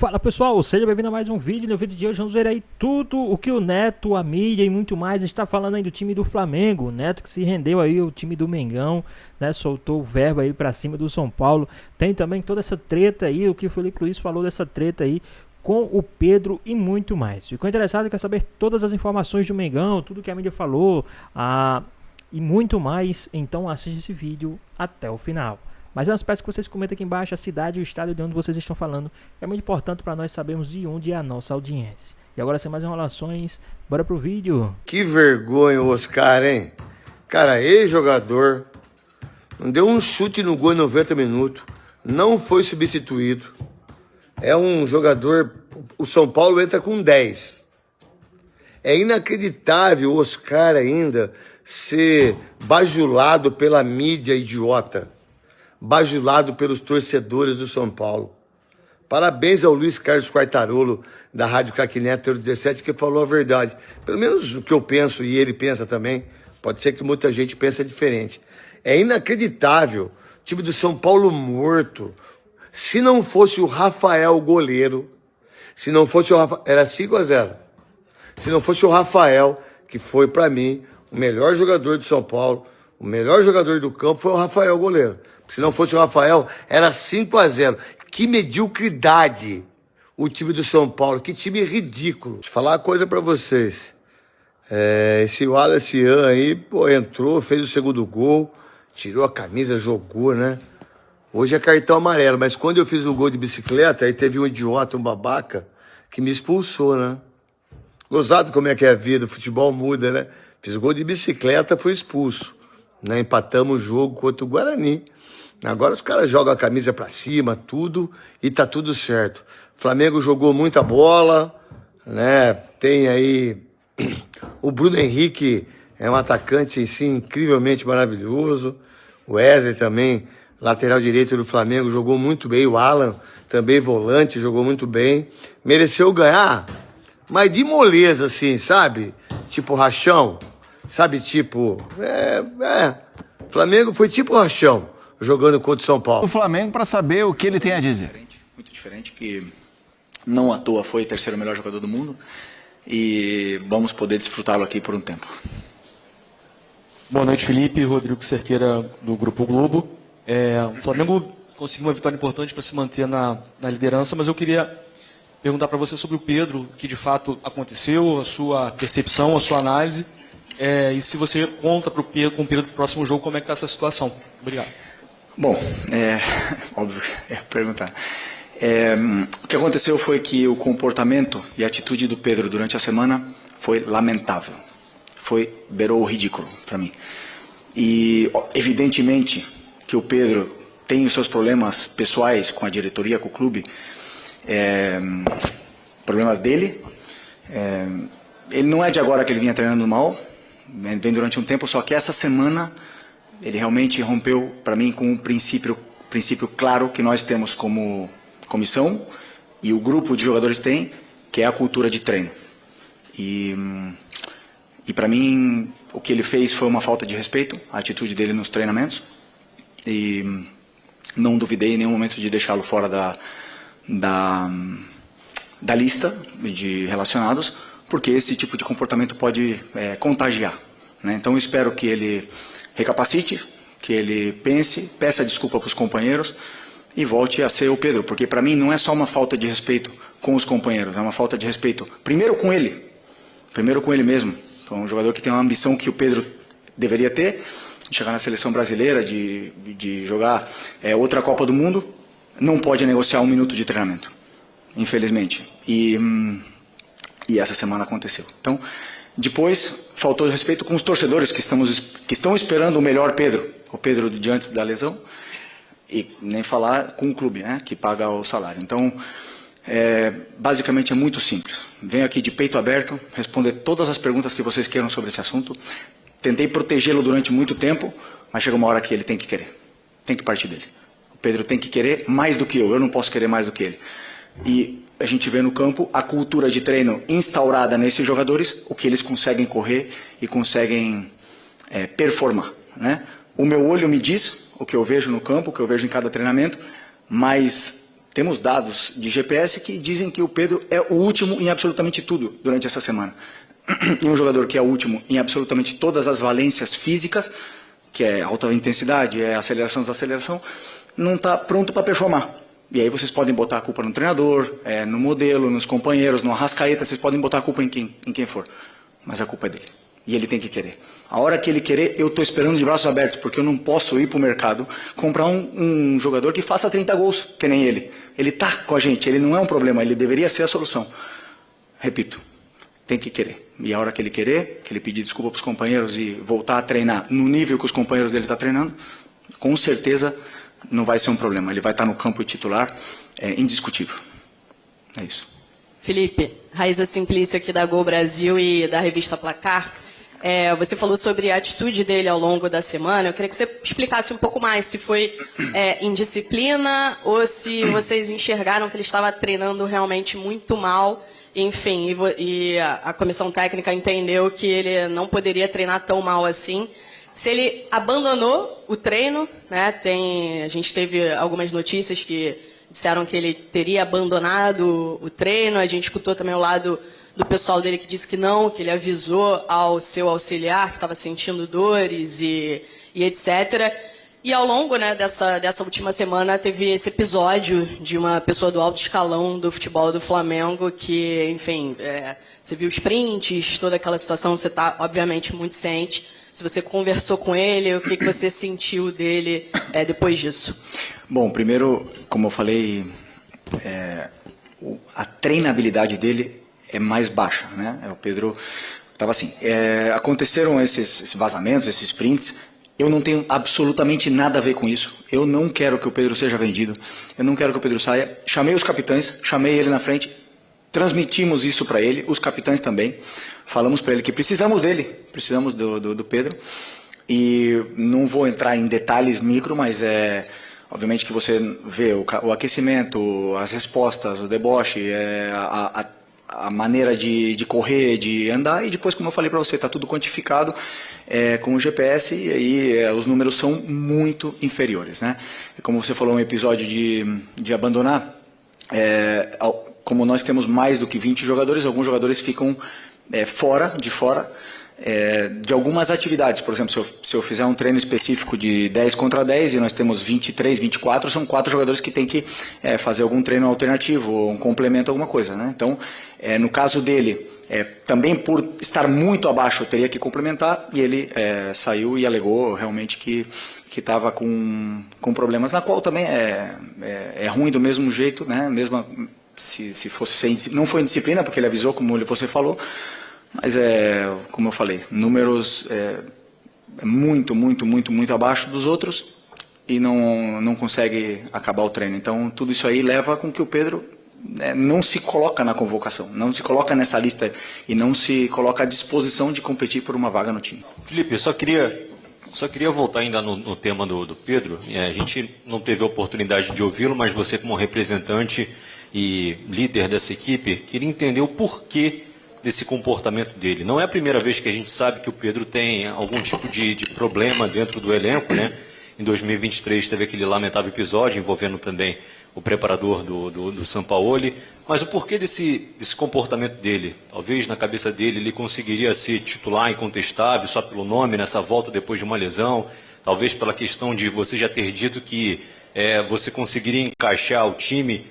Fala pessoal, seja bem-vindo a mais um vídeo. No vídeo de hoje vamos ver aí tudo o que o Neto, a mídia e muito mais está falando aí do time do Flamengo. O Neto que se rendeu aí o time do Mengão, né? Soltou o verbo aí pra cima do São Paulo. Tem também toda essa treta aí, o que o Felipe Luiz falou dessa treta aí com o Pedro e muito mais. Ficou interessado e quer saber todas as informações do Mengão, tudo que a mídia falou e muito mais? Então assiste esse vídeo até o final. Mas antes, peço que vocês comentem aqui embaixo a cidade e o estado de onde vocês estão falando. É muito importante para nós sabermos de onde é a nossa audiência. E agora, sem mais enrolações, bora pro vídeo. Que vergonha o Oscar, hein? Cara, ex-jogador, não deu um chute no gol em 90 minutos, não foi substituído. É um jogador, o São Paulo entra com 10. É inacreditável o Oscar ainda ser bajulado pela mídia idiota. Bajulado pelos torcedores do São Paulo. Parabéns ao Luiz Carlos Quartarolo, da Rádio Craque Neto 17, que falou a verdade. Pelo menos o que eu penso e ele pensa também. Pode ser que muita gente pense diferente. É inacreditável. O time do São Paulo morto. Se não fosse o Rafael goleiro, se não fosse o Rafael, era 5-0. Se não fosse o Rafael, que foi para mim o melhor jogador do São Paulo, o melhor jogador do campo foi o Rafael goleiro. Se não fosse o Rafael, era 5-0. Que mediocridade o time do São Paulo. Que time ridículo. Deixa eu falar uma coisa pra vocês. Esse Wallace Ian aí, pô, entrou, fez o segundo gol, tirou a camisa, jogou, né? Hoje é cartão amarelo, mas quando eu fiz o gol de bicicleta, aí teve um idiota, um babaca, que me expulsou, né? Gozado como é que é a vida, o futebol muda, né? Fiz o gol de bicicleta, fui expulso. Né? Empatamos o jogo contra o Guarani. Agora os caras jogam a camisa pra cima, tudo, e tá tudo certo. O Flamengo jogou muita bola, né? Tem aí o Bruno Henrique, é um atacante assim, incrivelmente maravilhoso. O Wesley também, lateral direito do Flamengo, jogou muito bem. O Alan, também volante, jogou muito bem. Mereceu ganhar, mas de moleza, assim, sabe? Tipo rachão, sabe? Tipo, Flamengo foi tipo rachão, jogando contra o São Paulo. O Flamengo para saber o que ele tem a dizer. Muito diferente, que não à toa foi o terceiro melhor jogador do mundo e vamos poder desfrutá-lo aqui por um tempo. Boa noite, Felipe. Rodrigo Cerqueira, do Grupo Globo. O Flamengo conseguiu uma vitória importante para se manter na liderança, mas eu queria perguntar para você sobre o Pedro, o que de fato aconteceu, a sua percepção, a sua análise, e se você conta com o Pedro do próximo jogo, como é que está essa situação. Obrigado. Bom, óbvio, perguntar. O que aconteceu foi que o comportamento e a atitude do Pedro durante a semana foi lamentável. Beirou o ridículo para mim. E, evidentemente, que o Pedro tem os seus problemas pessoais com a diretoria, com o clube, problemas dele. Ele não é de agora que ele vinha treinando mal, vem durante um tempo, só que essa semana ele realmente rompeu, para mim, com um princípio claro que nós temos como comissão e o grupo de jogadores tem, que é a cultura de treino. E para mim, o que ele fez foi uma falta de respeito, a atitude dele nos treinamentos, e não duvidei em nenhum momento de deixá-lo fora da lista de relacionados, porque esse tipo de comportamento pode contagiar. Né? Então eu espero que ele recapacite, que ele pense, peça desculpa para os companheiros e volte a ser o Pedro, porque para mim não é só uma falta de respeito com os companheiros, é uma falta de respeito primeiro com ele mesmo. Então, um jogador que tem uma ambição que o Pedro deveria ter, de chegar na seleção brasileira, de jogar outra Copa do Mundo, não pode negociar 1 minuto de treinamento, infelizmente. E essa semana aconteceu. Então, depois, faltou respeito com os torcedores que estão esperando o melhor Pedro, o Pedro de antes da lesão, e nem falar com o clube, né, que paga o salário. Então, basicamente é muito simples. Venho aqui de peito aberto, responder todas as perguntas que vocês queiram sobre esse assunto. Tentei protegê-lo durante muito tempo, mas chega uma hora que ele tem que querer. Tem que partir dele. O Pedro tem que querer mais do que eu não posso querer mais do que ele. E a gente vê no campo a cultura de treino instaurada nesses jogadores, o que eles conseguem correr e conseguem performar. Né? O meu olho me diz o que eu vejo no campo, o que eu vejo em cada treinamento, mas temos dados de GPS que dizem que o Pedro é o último em absolutamente tudo durante essa semana. E um jogador que é o último em absolutamente todas as valências físicas, que é alta intensidade, é aceleração, desaceleração, não está pronto para performar. E aí vocês podem botar a culpa no treinador, no modelo, nos companheiros, no Arrascaeta, vocês podem botar a culpa em quem for. Mas a culpa é dele. E ele tem que querer. A hora que ele querer, eu estou esperando de braços abertos, porque eu não posso ir para o mercado comprar um jogador que faça 30 gols, que nem ele. Ele está com a gente, ele não é um problema, ele deveria ser a solução. Repito, tem que querer. E a hora que ele querer, que ele pedir desculpa para os companheiros e voltar a treinar no nível que os companheiros dele estão treinando, com certeza não vai ser um problema. Ele vai estar no campo titular, indiscutível. É isso. Felipe, Raíza Simplício aqui da Gol Brasil e da revista Placar. Você falou sobre a atitude dele ao longo da semana. Eu queria que você explicasse um pouco mais se foi indisciplina ou se vocês enxergaram que ele estava treinando realmente muito mal. Enfim, e a comissão técnica entendeu que ele não poderia treinar tão mal assim. Se ele abandonou o treino, né? A gente teve algumas notícias que disseram que ele teria abandonado o treino. A gente escutou também o lado do pessoal dele que disse que não, que ele avisou ao seu auxiliar que estava sentindo dores e etc. E ao longo, né, dessa última semana teve esse episódio de uma pessoa do alto escalão do futebol do Flamengo que, enfim, você viu os prints, toda aquela situação, você está, obviamente, muito ciente. Se você conversou com ele, o que você sentiu dele depois disso? Bom, primeiro, como eu falei, a treinabilidade dele é mais baixa, né? O Pedro estava assim. Aconteceram esses vazamentos, esses prints. Eu não tenho absolutamente nada a ver com isso. Eu não quero que o Pedro seja vendido. Eu não quero que o Pedro saia. Chamei os capitães, chamei ele na frente, transmitimos isso para ele, os capitães também. Falamos para ele que precisamos dele, precisamos do Pedro. E não vou entrar em detalhes micro, mas obviamente que você vê o aquecimento, as respostas, o deboche, a maneira de correr, de andar, e depois, como eu falei para você, está tudo quantificado com o GPS, e aí os números são muito inferiores, né? Como você falou, um episódio de abandonar, como nós temos mais do que 20 jogadores, alguns jogadores ficam fora de algumas atividades. Por exemplo, se eu fizer um treino específico de 10 contra 10 e nós temos 23, 24, são 4 jogadores que têm que fazer algum treino alternativo, ou um complemento, alguma coisa, né? Então, no caso dele, também por estar muito abaixo, eu teria que complementar, e ele saiu e alegou realmente que estava com problemas, na qual também é ruim do mesmo jeito, né? Mesmo se fosse não foi indisciplina, porque ele avisou, como você falou, mas como eu falei, números muito abaixo dos outros e não consegue acabar o treino. Então tudo isso aí leva com que o Pedro não se coloca na convocação, não se coloca nessa lista e não se coloca à disposição de competir por uma vaga no time. Felipe, eu só queria voltar ainda no tema do Pedro. A gente não teve a oportunidade de ouvi-lo, mas você, como representante e líder dessa equipe, queria entender o porquê desse comportamento dele. Não é a primeira vez que a gente sabe que o Pedro tem algum tipo de problema dentro do elenco, né? Em 2023 teve aquele lamentável episódio envolvendo também o preparador do Sampaoli. Mas o porquê desse comportamento dele? Talvez na cabeça dele ele conseguiria ser titular incontestável só pelo nome nessa volta depois de uma lesão. Talvez pela questão de você já ter dito que você conseguiria encaixar o time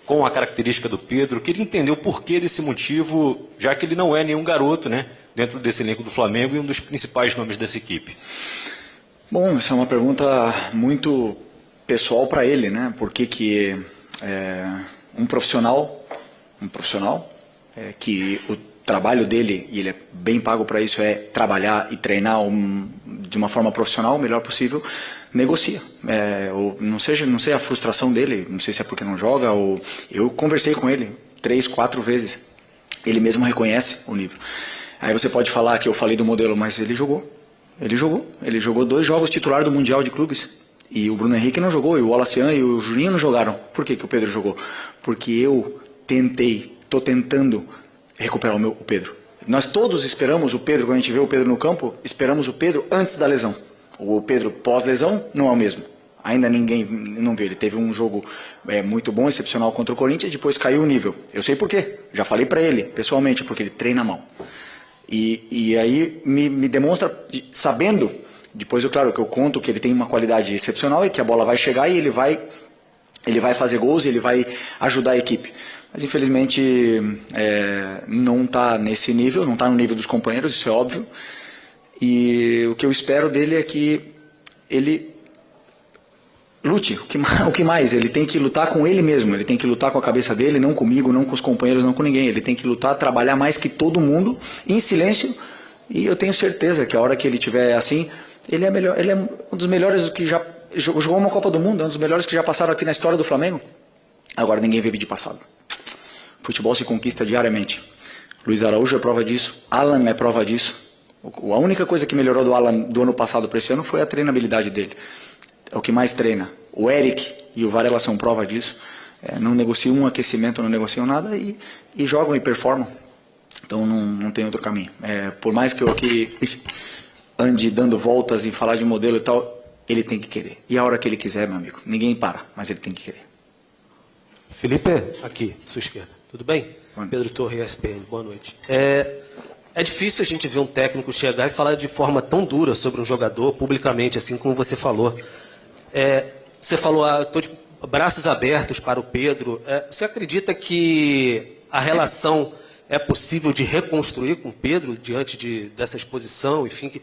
com a característica do Pedro. Queria entender o porquê desse motivo, já que ele não é nenhum garoto, né, dentro desse elenco do Flamengo e um dos principais nomes dessa equipe. Bom, essa é uma pergunta muito pessoal para ele, né? Por que um profissional que o trabalho dele, e ele é bem pago para isso, é trabalhar e treinar de uma forma profissional o melhor possível, negocia. Ou não sei a frustração dele, não sei se é porque não joga, ou eu conversei com ele 3, 4 vezes, ele mesmo reconhece o nível. Aí você pode falar que eu falei do modelo, mas ele jogou 2 jogos titular do Mundial de Clubes, e o Bruno Henrique não jogou, e o Olacian e o Juninho não jogaram. Por que o Pedro jogou? Porque eu estou tentando recuperar o Pedro. Nós todos esperamos o Pedro, quando a gente vê o Pedro no campo, esperamos o Pedro antes da lesão. O Pedro pós-lesão não é o mesmo. Ainda ninguém não vê. Ele teve um jogo muito bom, excepcional contra o Corinthians, depois caiu o nível. Eu sei por quê. Já falei para ele, pessoalmente, porque ele treina mal. E aí me demonstra, sabendo, depois claro que eu conto que ele tem uma qualidade excepcional e que a bola vai chegar e ele vai fazer gols e ele vai ajudar a equipe. Mas infelizmente não está nesse nível, não está no nível dos companheiros, isso é óbvio. E o que eu espero dele é que ele lute. O que mais? Ele tem que lutar com ele mesmo, ele tem que lutar com a cabeça dele, não comigo, não com os companheiros, não com ninguém. Ele tem que lutar, trabalhar mais que todo mundo, em silêncio. E eu tenho certeza que a hora que ele estiver assim, ele é melhor, ele é um dos melhores que já jogou uma Copa do Mundo, é um dos melhores que já passaram aqui na história do Flamengo. Agora ninguém vive de passado. Futebol se conquista diariamente. Luiz Araújo é prova disso, Alan é prova disso. A única coisa que melhorou do Alan do ano passado para esse ano foi a treinabilidade dele. É o que mais treina. O Eric e o Varela são prova disso. Não negociam um aquecimento, não negociam nada e jogam e performam. Então não tem outro caminho. Por mais que eu aqui ande dando voltas e falar de modelo e tal, ele tem que querer. E a hora que ele quiser, meu amigo, ninguém para, mas ele tem que querer. Felipe, aqui, sua esquerda. Tudo bem? Pedro Torre, ESPN, boa noite. É difícil a gente ver um técnico chegar e falar de forma tão dura sobre um jogador, publicamente, assim como você falou. Você falou, estou de braços abertos para o Pedro. Você acredita que a relação é possível de reconstruir com o Pedro diante dessa exposição? Enfim, que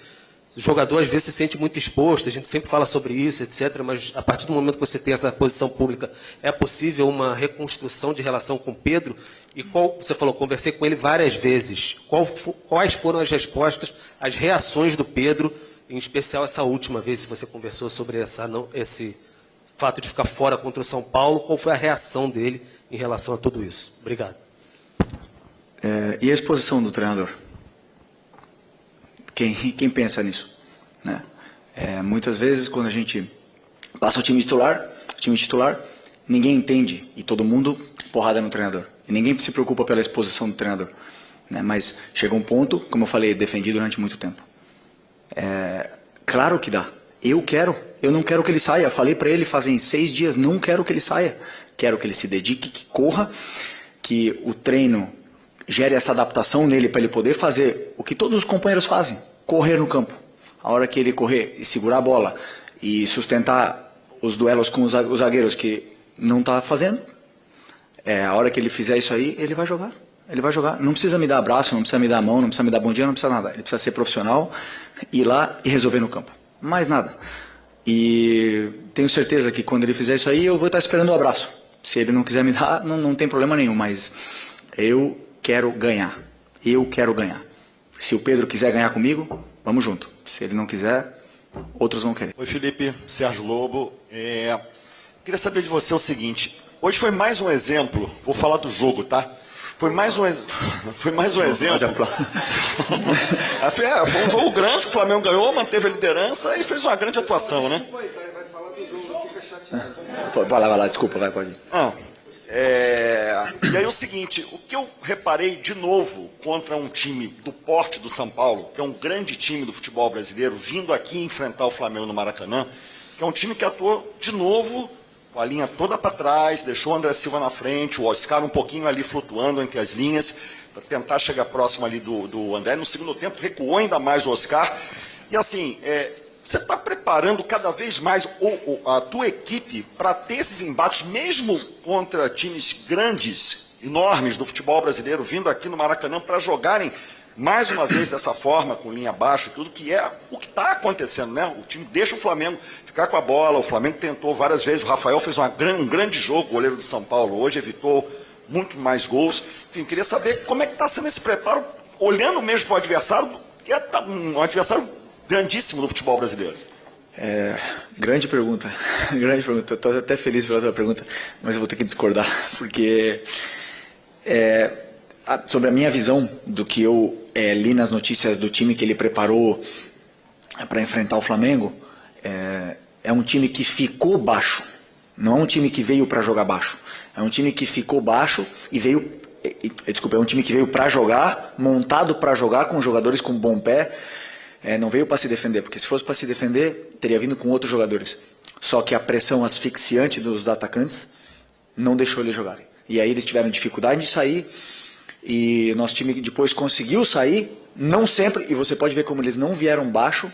o jogador às vezes se sente muito exposto, a gente sempre fala sobre isso, etc. Mas a partir do momento que você tem essa posição pública, é possível uma reconstrução de relação com o Pedro? E você falou, conversei com ele várias vezes. Quais foram as respostas, as reações do Pedro, em especial essa última vez, se você conversou sobre esse fato de ficar fora contra o São Paulo, qual foi a reação dele em relação a tudo isso? Obrigado. E a exposição do treinador? Quem pensa nisso? Né? Muitas vezes, quando a gente passa o time titular, ninguém entende, e todo mundo porrada no treinador. E ninguém se preocupa pela exposição do treinador. Né? Mas chega um ponto, como eu falei, defendi durante muito tempo. Claro que dá. Eu não quero que ele saia. Falei para ele fazem 6 dias, não quero que ele saia. Quero que ele se dedique, que corra, que o treino gere essa adaptação nele para ele poder fazer o que todos os companheiros fazem, correr no campo. A hora que ele correr e segurar a bola e sustentar os duelos com os zagueiros que não está fazendo, a hora que ele fizer isso aí, ele vai jogar. Ele vai jogar. Não precisa me dar abraço, não precisa me dar a mão, não precisa me dar bom dia, não precisa nada. Ele precisa ser profissional, ir lá e resolver no campo. Mais nada. E tenho certeza que quando ele fizer isso aí, eu vou estar esperando o abraço. Se ele não quiser me dar, não tem problema nenhum, mas eu quero ganhar. Eu quero ganhar. Se o Pedro quiser ganhar comigo, vamos junto. Se ele não quiser, outros vão querer. Oi, Felipe, Sérgio Lobo. Queria saber de você o seguinte. Hoje foi mais um exemplo, vou falar do jogo, tá? Foi mais um exemplo. Foi um jogo grande que o Flamengo ganhou, manteve a liderança e fez uma grande atuação, né? Vai lá, desculpa, pode ir. E aí o seguinte, o que eu reparei de novo contra um time do porte do São Paulo, que é um grande time do futebol brasileiro, vindo aqui enfrentar o Flamengo no Maracanã, que é um time que atuou de novo com a linha toda para trás, deixou o André Silva na frente, o Oscar um pouquinho ali flutuando entre as linhas, para tentar chegar próximo ali do André. No segundo tempo recuou ainda mais o Oscar. E assim, você está preparando cada vez mais a tua equipe para ter esses embates, mesmo contra times grandes, enormes do futebol brasileiro, vindo aqui no Maracanã para jogarem mais uma vez dessa forma, com linha baixa e tudo, que é o que está acontecendo, né? O time deixa o Flamengo ficar com a bola, o Flamengo tentou várias vezes, o Rafael fez um grande jogo, o goleiro do São Paulo, hoje evitou muito mais gols. Enfim, queria saber como é que está sendo esse preparo, olhando mesmo para o adversário, que é um adversário grandíssimo do futebol brasileiro. Grande pergunta, grande pergunta. Estou até feliz pela sua pergunta, mas eu vou ter que discordar, porque sobre a minha visão do que eu li nas notícias do time que ele preparou para enfrentar o Flamengo, é um time que ficou baixo, não é um time que veio para jogar baixo, é um time que ficou baixo e veio, é um time que veio para jogar, montado para jogar com jogadores com bom pé, não veio para se defender, porque se fosse para se defender, teria vindo com outros jogadores. Só que a pressão asfixiante dos atacantes não deixou eles jogarem. E aí eles tiveram dificuldade de sair, e nosso time depois conseguiu sair, não sempre, e você pode ver como eles não vieram baixo,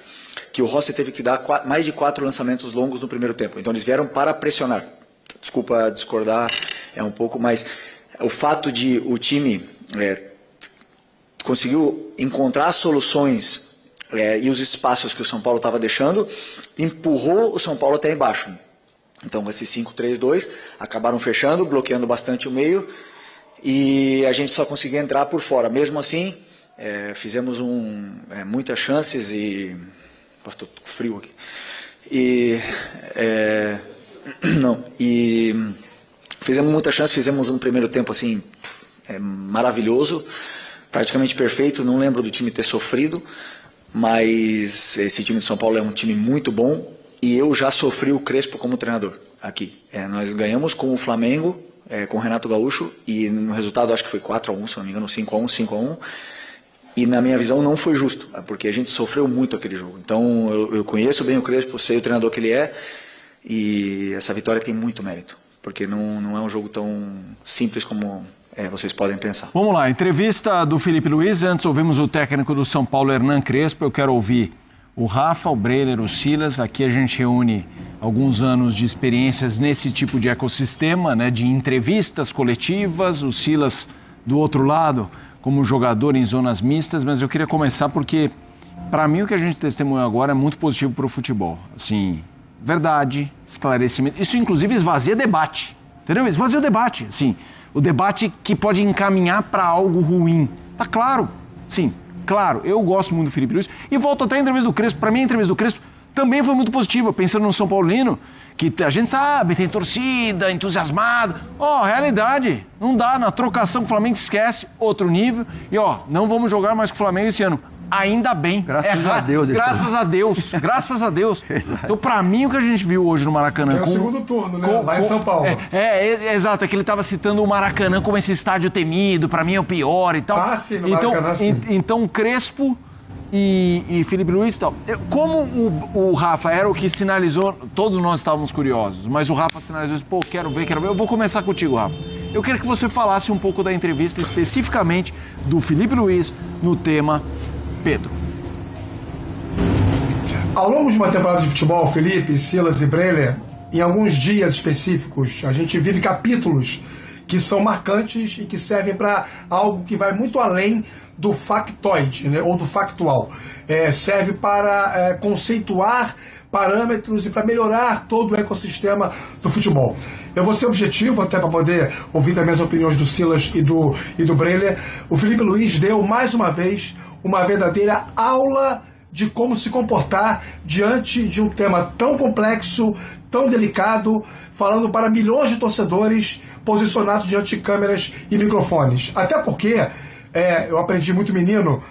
que o Rossi teve que dar mais de 4 lançamentos longos no primeiro tempo. Então eles vieram para pressionar. Desculpa discordar, é um pouco, mas o fato de o time conseguiu encontrar soluções e os espaços que o São Paulo estava deixando, empurrou o São Paulo até embaixo. Então, esses 5-3-2 acabaram fechando, bloqueando bastante o meio, e a gente só conseguia entrar por fora. Mesmo assim, fizemos muitas chances e... Estou com frio aqui. Fizemos muitas chances, fizemos um primeiro tempo assim, maravilhoso, praticamente perfeito. Não lembro do time ter sofrido, mas esse time de São Paulo é um time muito bom, e eu já sofri o Crespo como treinador aqui. Nós ganhamos com o Flamengo, com o Renato Gaúcho, e no resultado acho que foi 4-1, se não me engano, 5-1, 5-1. E na minha visão não foi justo, porque a gente sofreu muito aquele jogo. Então eu conheço bem o Crespo, sei o treinador que ele é, e essa vitória tem muito mérito, porque não é um jogo tão simples como vocês podem pensar. Vamos lá, entrevista do Felipe Luiz. Antes ouvimos o técnico do São Paulo, Hernan Crespo. Eu quero ouvir o Rafa, o Breiler, o Silas. Aqui a gente reúne alguns anos de experiências nesse tipo de ecossistema, né, de entrevistas coletivas. O Silas do outro lado, como jogador em zonas mistas, mas eu queria começar porque, para mim, o que a gente testemunhou agora é muito positivo para o futebol. Assim, verdade, esclarecimento. Isso, inclusive, esvazia debate, entendeu? Esvazia o debate, assim, o debate que pode encaminhar para algo ruim. Tá claro, sim, claro. Eu gosto muito do Felipe Luiz e volto até a entrevista do Crespo. Para mim, a entrevista do Crespo também foi muito positiva, pensando no São Paulino, que a gente sabe, tem torcida, entusiasmado. Realidade, não dá, na trocação com o Flamengo esquece, outro nível. E não vamos jogar mais com o Flamengo esse ano. Ainda bem. Graças a Deus. Graças a Deus, graças a Deus. Então, pra mim, o que a gente viu hoje no Maracanã... É o segundo turno, né? Lá em São Paulo. Exato, é que ele tava citando o Maracanã como esse estádio temido, pra mim é o pior e tal. Sim, no Maracanã, sim. Então, Crespo... E Felipe Luiz e tal. Como o Rafa era o que sinalizou, todos nós estávamos curiosos, mas o Rafa sinalizou, quero ver. Eu vou começar contigo, Rafa. Eu queria que você falasse um pouco da entrevista, especificamente do Felipe Luiz, no tema Pedro. Ao longo de uma temporada de futebol, Felipe, Silas e Breiler, em alguns dias específicos, a gente vive capítulos que são marcantes e que servem para algo que vai muito além do factoide, né, ou do factual. Serve para conceituar parâmetros e para melhorar todo o ecossistema do futebol. Eu vou ser objetivo, até para poder ouvir também as opiniões do Silas e do Breiler. O Felipe Luiz deu, mais uma vez, uma verdadeira aula de como se comportar diante de um tema tão complexo, tão delicado, falando para milhões de torcedores posicionados diante de câmeras e microfones. Até porque... eu aprendi muito menino,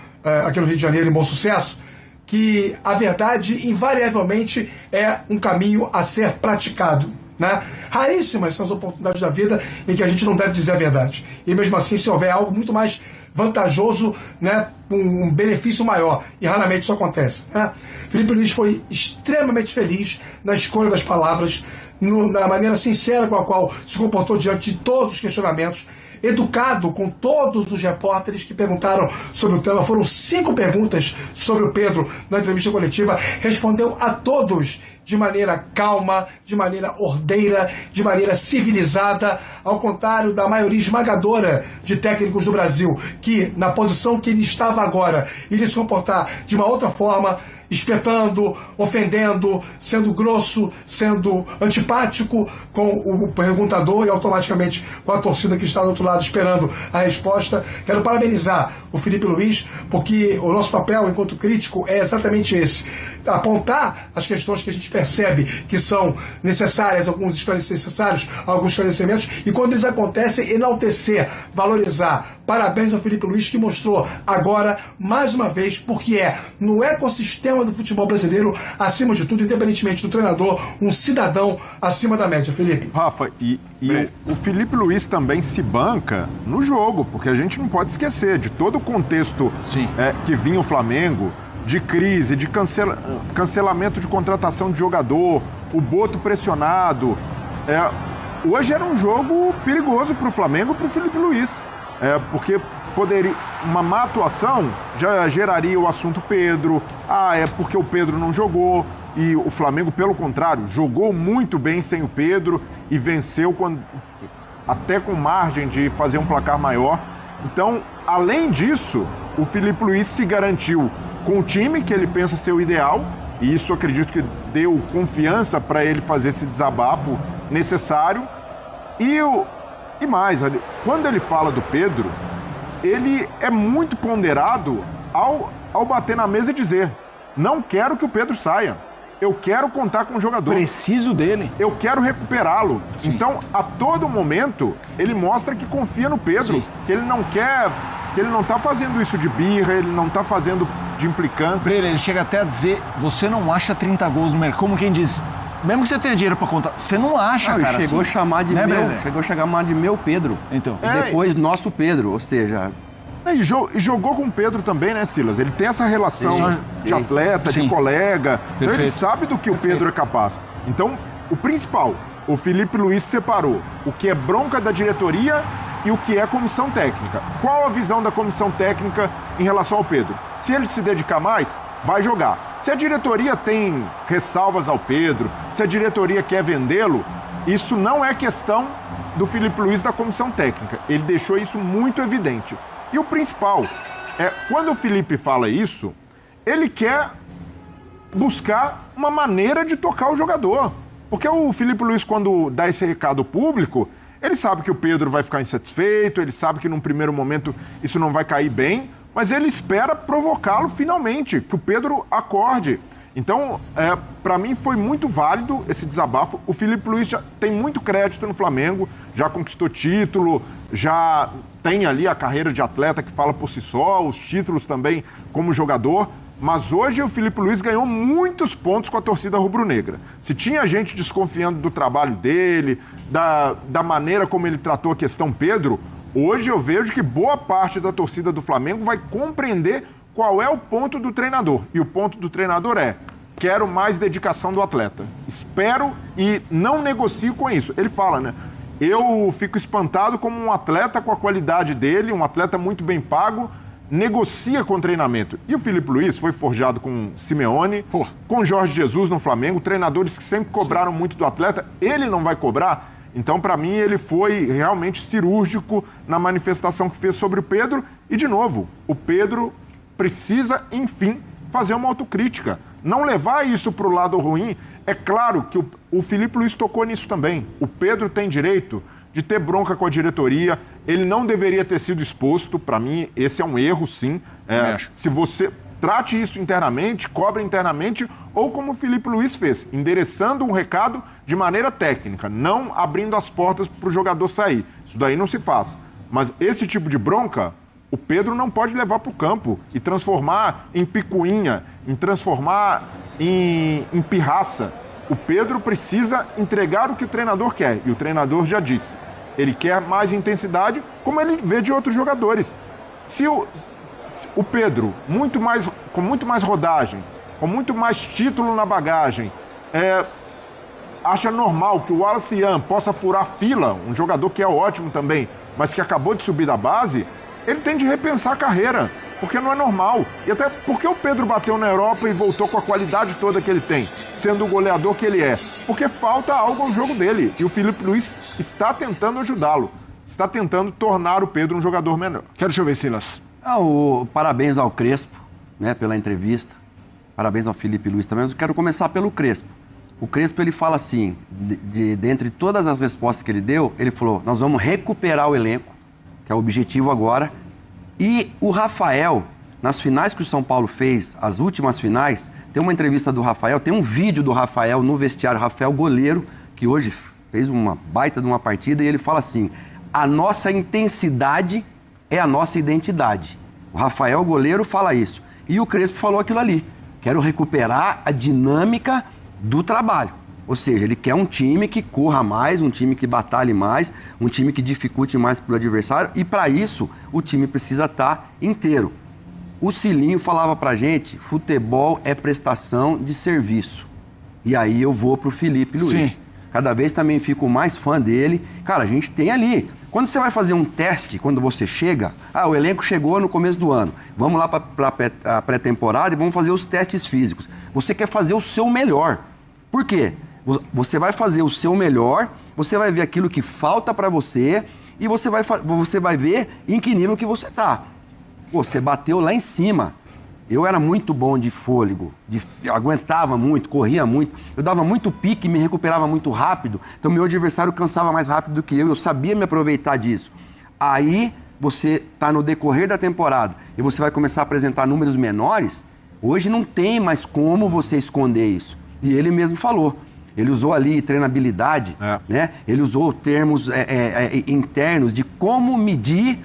aqui no Rio de Janeiro, em Bom Sucesso, que a verdade invariavelmente é um caminho a ser praticado, né? Raríssimas são as oportunidades da vida em que a gente não deve dizer a verdade. E mesmo assim, se houver algo muito mais vantajoso, né, um benefício maior, e raramente isso acontece, né? Felipe Luiz foi extremamente feliz na escolha das palavras, na maneira sincera com a qual se comportou diante de todos os questionamentos, educado com todos os repórteres que perguntaram sobre o tema. Foram 5 perguntas sobre o Pedro na entrevista coletiva. Respondeu a todos de maneira calma, de maneira ordeira, de maneira civilizada, ao contrário da maioria esmagadora de técnicos do Brasil, que na posição que ele estava agora iria se comportar de uma outra forma, espetando, ofendendo, sendo grosso, sendo antipático com o perguntador e automaticamente com a torcida que está do outro lado esperando a resposta. Quero parabenizar o Felipe Luiz, porque o nosso papel enquanto crítico é exatamente esse: apontar as questões que a gente percebe que são necessárias, alguns esclarecimentos, e quando eles acontecem, enaltecer, valorizar. Parabéns ao Felipe Luiz, que mostrou agora, mais uma vez, porque no ecossistema do futebol brasileiro, acima de tudo, independentemente do treinador, um cidadão acima da média. Felipe. Rafa, e o Felipe Luiz também se banca no jogo, porque a gente não pode esquecer de todo o contexto que vinha o Flamengo, de crise, de cancelamento de contratação de jogador, o Boto pressionado. Hoje era um jogo perigoso para o Flamengo e para o Filipe Luís, porque uma má atuação já geraria o assunto Pedro, é porque o Pedro não jogou, e o Flamengo, pelo contrário, jogou muito bem sem o Pedro e venceu até com margem de fazer um placar maior. Então, além disso, o Filipe Luís se garantiu com o time que ele pensa ser o ideal, e isso acredito que deu confiança para ele fazer esse desabafo necessário. E mais, quando ele fala do Pedro, ele é muito ponderado ao bater na mesa e dizer: não quero que o Pedro saia, eu quero contar com o jogador. Preciso dele. Eu quero recuperá-lo. Sim. Então, a todo momento, ele mostra que confia no Pedro, sim, que ele não quer, que ele não tá fazendo isso de birra, ele não tá fazendo de implicância. Ele chega até a dizer: você não acha 30 gols no mercado, como quem diz, mesmo que você tenha dinheiro pra contar, você não acha, cara. Chegou assim, a chamar de chegou a chamar de meu Pedro. Então. E depois nosso Pedro, ou seja... E jogou com o Pedro também, né, Silas? Ele tem essa relação de atleta, de colega. Então ele sabe do que o Pedro é capaz. Então, o principal, o Filipe Luís separou o que é bronca da diretoria e o que é comissão técnica. Qual a visão da comissão técnica em relação ao Pedro? Se ele se dedicar mais, vai jogar. Se a diretoria tem ressalvas ao Pedro, se a diretoria quer vendê-lo, isso não é questão do Filipe Luís da comissão técnica. Ele deixou isso muito evidente. E o principal quando o Filipe fala isso, ele quer buscar uma maneira de tocar o jogador. Porque o Filipe Luís, quando dá esse recado público, ele sabe que o Pedro vai ficar insatisfeito, ele sabe que num primeiro momento isso não vai cair bem, mas ele espera provocá-lo finalmente, que o Pedro acorde. Então, para mim foi muito válido esse desabafo. O Filipe Luís já tem muito crédito no Flamengo, já conquistou título, já tem ali a carreira de atleta que fala por si só, os títulos também como jogador. Mas hoje o Filipe Luís ganhou muitos pontos com a torcida rubro-negra. Se tinha gente desconfiando do trabalho dele, da maneira como ele tratou a questão Pedro, hoje eu vejo que boa parte da torcida do Flamengo vai compreender qual é o ponto do treinador. E o ponto do treinador quero mais dedicação do atleta. Espero e não negocio com isso. Ele fala, né? Eu fico espantado como um atleta com a qualidade dele, um atleta muito bem pago, negocia com o treinamento. E o Filipe Luís foi forjado com Simeone, com Jorge Jesus no Flamengo, treinadores que sempre cobraram muito do atleta. Ele não vai cobrar? Então, para mim, ele foi realmente cirúrgico na manifestação que fez sobre o Pedro. E, de novo, o Pedro precisa, enfim, fazer uma autocrítica. Não levar isso para o lado ruim. É claro que o Filipe Luís tocou nisso também. O Pedro tem direito de ter bronca com a diretoria. Ele não deveria ter sido exposto. Para mim, esse é um erro, sim. Se você trate isso internamente, cobre internamente, ou como o Filipe Luís fez, endereçando um recado de maneira técnica, não abrindo as portas para o jogador sair. Isso daí não se faz. Mas esse tipo de bronca, o Pedro não pode levar para o campo e transformar em picuinha, em transformar em pirraça. O Pedro precisa entregar o que o treinador quer, e o treinador já disse. Ele quer mais intensidade, como ele vê de outros jogadores. Se o Pedro, com muito mais rodagem, com muito mais título na bagagem, acha normal que o Wallace Ian possa furar fila, um jogador que é ótimo também, mas que acabou de subir da base, ele tem de repensar a carreira, porque não é normal. E até porque o Pedro bateu na Europa e voltou com a qualidade toda que ele tem, sendo o goleador que ele é. Porque falta algo ao jogo dele. E o Filipe Luís está tentando ajudá-lo. Está tentando tornar o Pedro um jogador melhor. Deixa eu ver, Silas. Parabéns ao Crespo, né, pela entrevista. Parabéns ao Filipe Luís também. Mas eu quero começar pelo Crespo. O Crespo, ele fala assim, dentre todas as respostas que ele deu, ele falou, nós vamos recuperar o elenco, que é o objetivo agora. E o Rafael, nas finais que o São Paulo fez, as últimas finais, tem uma entrevista do Rafael, tem um vídeo do Rafael no vestiário, Rafael goleiro, que hoje fez uma baita de uma partida, e ele fala assim, a nossa intensidade é a nossa identidade. O Rafael goleiro fala isso. E o Crespo falou aquilo ali, quero recuperar a dinâmica do trabalho. Ou seja, ele quer um time que corra mais, um time que batalhe mais, um time que dificulte mais para o adversário, e para isso o time precisa estar inteiro. O Cilinho falava para a gente, futebol é prestação de serviço. E aí eu vou pro Felipe Luiz. Sim. Cada vez também fico mais fã dele. Cara, a gente tem ali. Quando você vai fazer um teste, quando você chega, o elenco chegou no começo do ano, vamos lá para a pré-temporada e vamos fazer os testes físicos. Você quer fazer o seu melhor. Por quê? Você vai fazer o seu melhor, você vai ver aquilo que falta para você e você vai ver em que nível que você tá. Você bateu lá em cima. Eu era muito bom de fôlego, aguentava muito, corria muito, eu dava muito pique e me recuperava muito rápido, então meu adversário cansava mais rápido do que eu sabia me aproveitar disso. Aí você está no decorrer da temporada e você vai começar a apresentar números menores, hoje não tem mais como você esconder isso. E ele mesmo falou, ele usou ali treinabilidade, né? Ele usou termos internos de como medir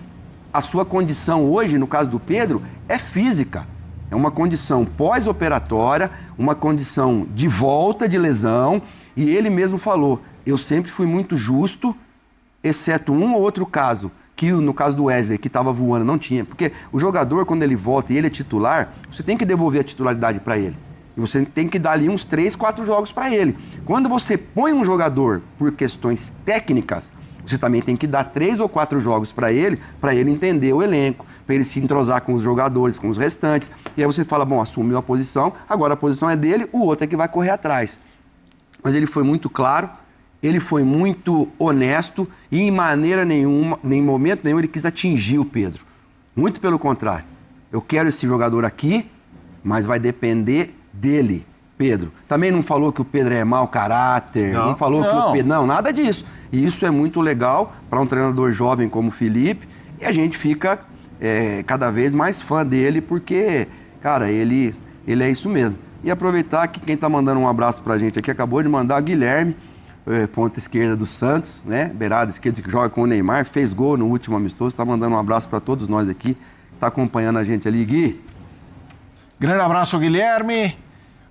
a sua condição hoje, no caso do Pedro, é física. É uma condição pós-operatória, uma condição de volta de lesão. E ele mesmo falou, eu sempre fui muito justo, exceto um ou outro caso, que no caso do Wesley, que estava voando, não tinha. Porque o jogador, quando ele volta e ele é titular, você tem que devolver a titularidade para ele. E você tem que dar ali uns 3, 4 jogos para ele. Quando você põe um jogador por questões técnicas, você também tem que dar 3 ou 4 jogos para ele entender o elenco, para ele se entrosar com os jogadores, com os restantes. E aí você fala, bom, assumiu a posição, agora a posição é dele, o outro é que vai correr atrás. Mas ele foi muito claro, ele foi muito honesto e em maneira nenhuma, em momento nenhum, ele quis atingir o Pedro. Muito pelo contrário. Eu quero esse jogador aqui, mas vai depender dele, Pedro. Também não falou que o Pedro é mau caráter, não falou que o Pedro... Não, nada disso. E isso é muito legal para um treinador jovem como o Felipe, e a gente fica cada vez mais fã dele, porque, cara, ele é isso mesmo. E aproveitar que quem está mandando um abraço para a gente aqui, acabou de mandar o Guilherme, ponta esquerda do Santos, né? Beirada esquerda, que joga com o Neymar, fez gol no último amistoso, está mandando um abraço para todos nós aqui, está acompanhando a gente ali. Gui. Grande abraço, Guilherme.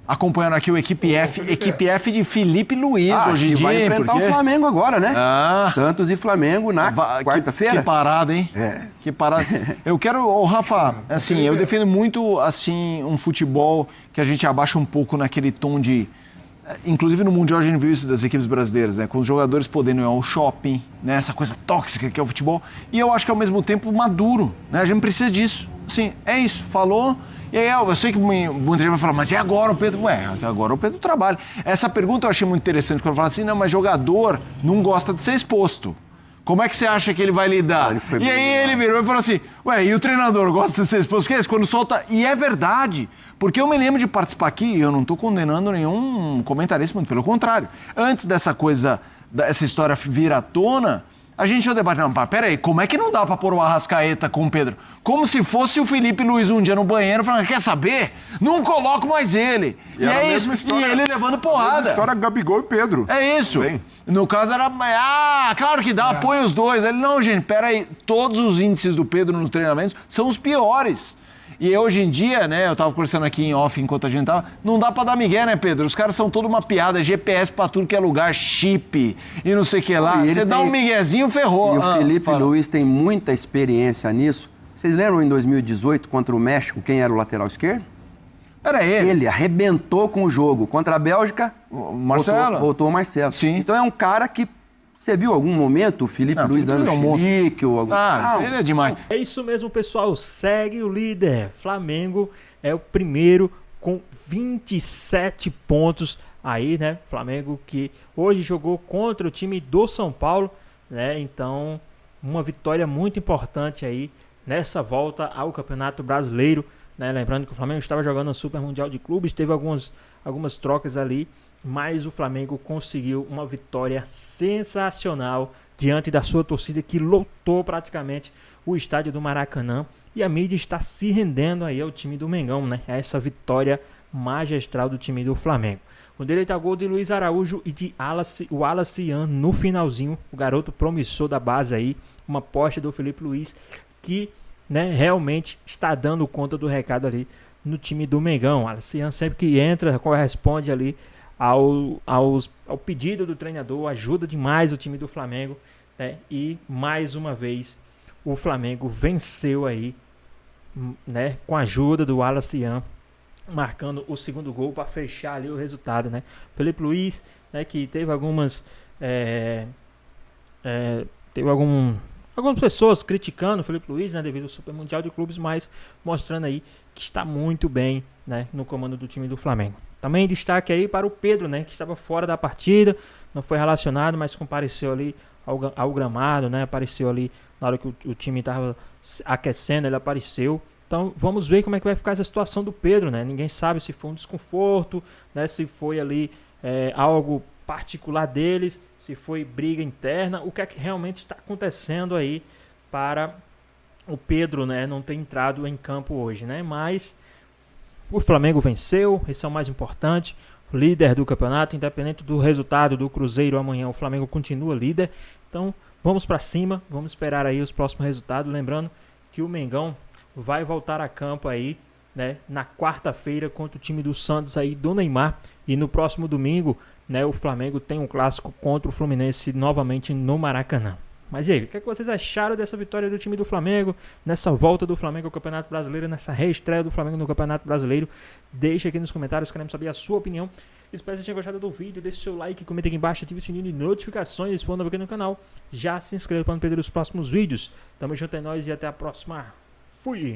Acompanhando aqui o Equipe F de Felipe Luiz hoje em dia. Vai enfrentar porque... o Flamengo agora, né? Santos e Flamengo na quarta-feira. Que parada, hein? Que parada. Eu quero, Rafa, assim, eu defendo muito, assim, um futebol que a gente abaixa um pouco naquele tom de... Inclusive no Mundial a gente viu isso das equipes brasileiras, né? Com os jogadores podendo ir ao shopping, né? Essa coisa tóxica que é o futebol. E eu acho que ao mesmo tempo maduro, né? A gente precisa disso. Assim, é isso, falou... E aí, eu sei que muita gente vai falar, mas e agora o Pedro? Agora o Pedro trabalha. Essa pergunta eu achei muito interessante, quando eu falo assim, não, mas jogador não gosta de ser exposto. Como é que você acha que ele vai lidar? E aí ele virou e falou assim, e o treinador gosta de ser exposto? Porque quando solta... E é verdade, porque eu me lembro de participar aqui, e eu não estou condenando nenhum comentarista, muito pelo contrário. Antes dessa coisa, essa história vir à tona... A gente ia debater, não, peraí, como é que não dá pra pôr o Arrascaeta com o Pedro? Como se fosse o Felipe Luiz um dia no banheiro falando, quer saber? Não coloco mais ele. E é isso, história, e ele levando porrada. A história Gabigol e Pedro. É isso. Bem. No caso era, claro que dá, põe os dois. Ele, não, gente, peraí, todos os índices do Pedro nos treinamentos são os piores. E hoje em dia, né, eu tava conversando aqui em off enquanto a gente tava, não dá pra dar migué, né, Pedro? Os caras são toda uma piada, GPS pra tudo que é lugar, chip e não sei o que lá. Você dá um miguezinho, ferrou. E o Felipe Luiz tem muita experiência nisso. Vocês lembram em 2018, contra o México, quem era o lateral esquerdo? Era ele. Ele arrebentou com o jogo. Contra a Bélgica, Marcelo. Voltou o Marcelo. Sim. Então é um cara que... Você viu algum momento o Felipe Luiz dando chilique ou algum... Ele é demais. É isso mesmo, pessoal. Segue o líder. Flamengo é o primeiro com 27 pontos aí, né? Flamengo que hoje jogou contra o time do São Paulo, né? Então, uma vitória muito importante aí nessa volta ao Campeonato Brasileiro, né? Lembrando que o Flamengo estava jogando no Super Mundial de Clubes, teve algumas trocas ali, mas o Flamengo conseguiu uma vitória sensacional diante da sua torcida que lotou praticamente o estádio do Maracanã, e a mídia está se rendendo aí ao time do Mengão, né? Essa vitória magistral do time do Flamengo. Com direito a gol de Luiz Araújo e de o Wallace Ian no finalzinho, o garoto promissor da base aí, uma aposta do Felipe Luiz que, né, realmente está dando conta do recado ali no time do Mengão. O Wallace Ian sempre que entra corresponde ali ao pedido do treinador, ajuda demais o time do Flamengo, né? E mais uma vez o Flamengo venceu aí, né, com a ajuda do Wallace Ian, marcando o segundo gol para fechar ali o resultado, né? Felipe Luiz, né, que teve algumas algumas pessoas criticando o Felipe Luiz, né, devido ao Super Mundial de Clubes, mas mostrando aí que está muito bem, né, no comando do time do Flamengo. Também destaque aí para o Pedro, né, que estava fora da partida, não foi relacionado, mas compareceu ali ao gramado, né, apareceu ali na hora que o time estava aquecendo, ele apareceu. Então vamos ver como é que vai ficar essa situação do Pedro, né? Ninguém sabe se foi um desconforto, né, se foi ali algo particular deles, se foi briga interna, o que é que realmente está acontecendo aí para o Pedro, né, não ter entrado em campo hoje, né? Mas o Flamengo venceu, esse é o mais importante, líder do campeonato, independente do resultado do Cruzeiro amanhã, o Flamengo continua líder. Então vamos para cima, vamos esperar aí os próximos resultados, lembrando que o Mengão vai voltar a campo aí, né, na quarta-feira contra o time do Santos aí do Neymar, e no próximo domingo, né, o Flamengo tem um clássico contra o Fluminense novamente no Maracanã. Mas e aí, o que vocês acharam dessa vitória do time do Flamengo, nessa volta do Flamengo ao Campeonato Brasileiro, nessa reestreia do Flamengo no Campeonato Brasileiro? Deixa aqui nos comentários, queremos saber a sua opinião. Espero que vocês tenham gostado do vídeo, deixe seu like, comenta aqui embaixo, ative o sininho de notificações, se for novo aqui no canal, já se inscreva para não perder os próximos vídeos. Tamo junto, é nóis e até a próxima. Fui!